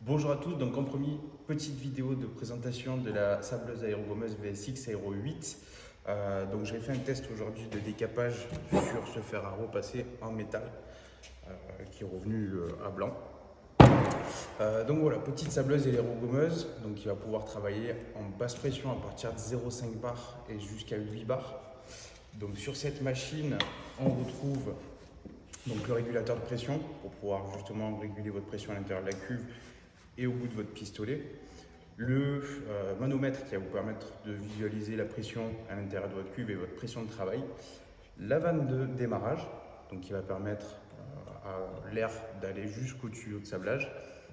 Bonjour à tous, donc en premier, petite vidéo de présentation de la sableuse aérogomeuse VSX Aero 8. Donc j'ai fait un test aujourd'hui de décapage sur ce fer à repasser en métal qui est revenu à blanc. Donc voilà, petite sableuse aérogomeuse donc qui va pouvoir travailler en basse pression à partir de 0,5 bar et jusqu'à 8 bars. Donc sur cette machine, on retrouve donc le régulateur de pression pour pouvoir justement réguler votre pression à l'intérieur de la cuve et au bout de votre pistolet. Le manomètre qui va vous permettre de visualiser la pression à l'intérieur de votre cuve et votre pression de travail. La vanne de démarrage, donc qui va permettre à l'air d'aller jusqu'au tuyau de sablage.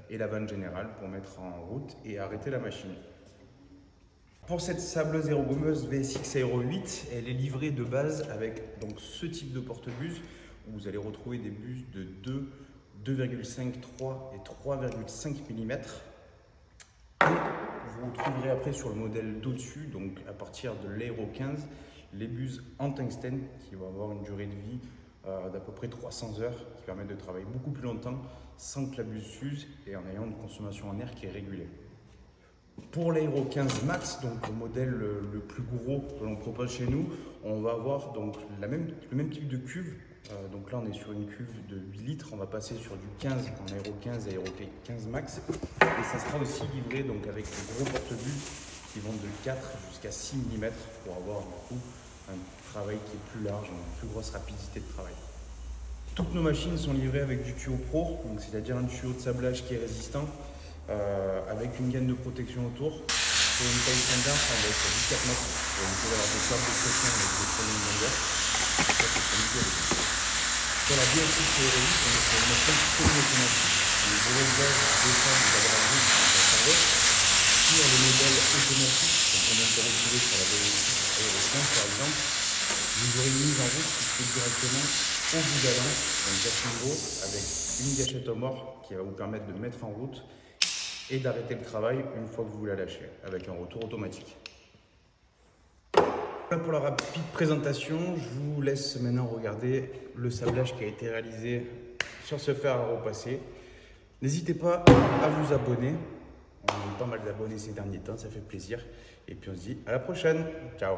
Et la vanne générale pour mettre en route et arrêter la machine. Pour cette sableuse aérogomeuse VSX Aero 8, elle est livrée de base avec donc ce type de porte-buse où vous allez retrouver des buses de 2, 2,5, 3 et 3,5 mm. Vous retrouverez après sur le modèle d'au-dessus, donc à partir de l'Aero 15, les buses en tungstène qui vont avoir une durée de vie d'à peu près 300 heures, qui permettent de travailler beaucoup plus longtemps sans que la buse s'use et en ayant une consommation en air qui est régulée. Pour l'Aero 15 Max, donc le modèle le plus gros que l'on propose chez nous, on va avoir donc le même type de cuve. Donc là on est sur une cuve de 8 litres, on va passer sur du 15 en Aero 15 et Aero 15 Max. Et ça sera aussi livré donc avec des gros porte-buses qui vont de 4 jusqu'à 6 mm pour avoir du coup un travail qui est plus large, une plus grosse rapidité de travail. Toutes nos machines sont livrées avec du tuyau pro, c'est-à-dire un tuyau de sablage qui est résistant, avec une gaine de protection autour. Pour une taille standard, ça va être 14 mètres. Vous pouvez avoir des câbles de pression avec des très longues longueurs. Ça, c'est pour nickel. Sur la VSX Aero 8, on est sur une machine semi-automatique. Les gros verres descendent de la gravure jusqu'à la serveuse. Sur le modèle automatique, donc on peut retrouver sur la VSX Aero 15 par exemple, vous aurez une mise en route qui se fait directement au bout d'un an, donc version gros, avec une gâchette au mort qui va vous permettre de mettre en route et d'arrêter le travail une fois que vous la lâchez, avec un retour automatique. Voilà pour la rapide présentation, je vous laisse maintenant regarder le sablage qui a été réalisé sur ce fer à repasser. N'hésitez pas à vous abonner, on a eu pas mal d'abonnés ces derniers temps, ça fait plaisir. Et puis on se dit à la prochaine, ciao.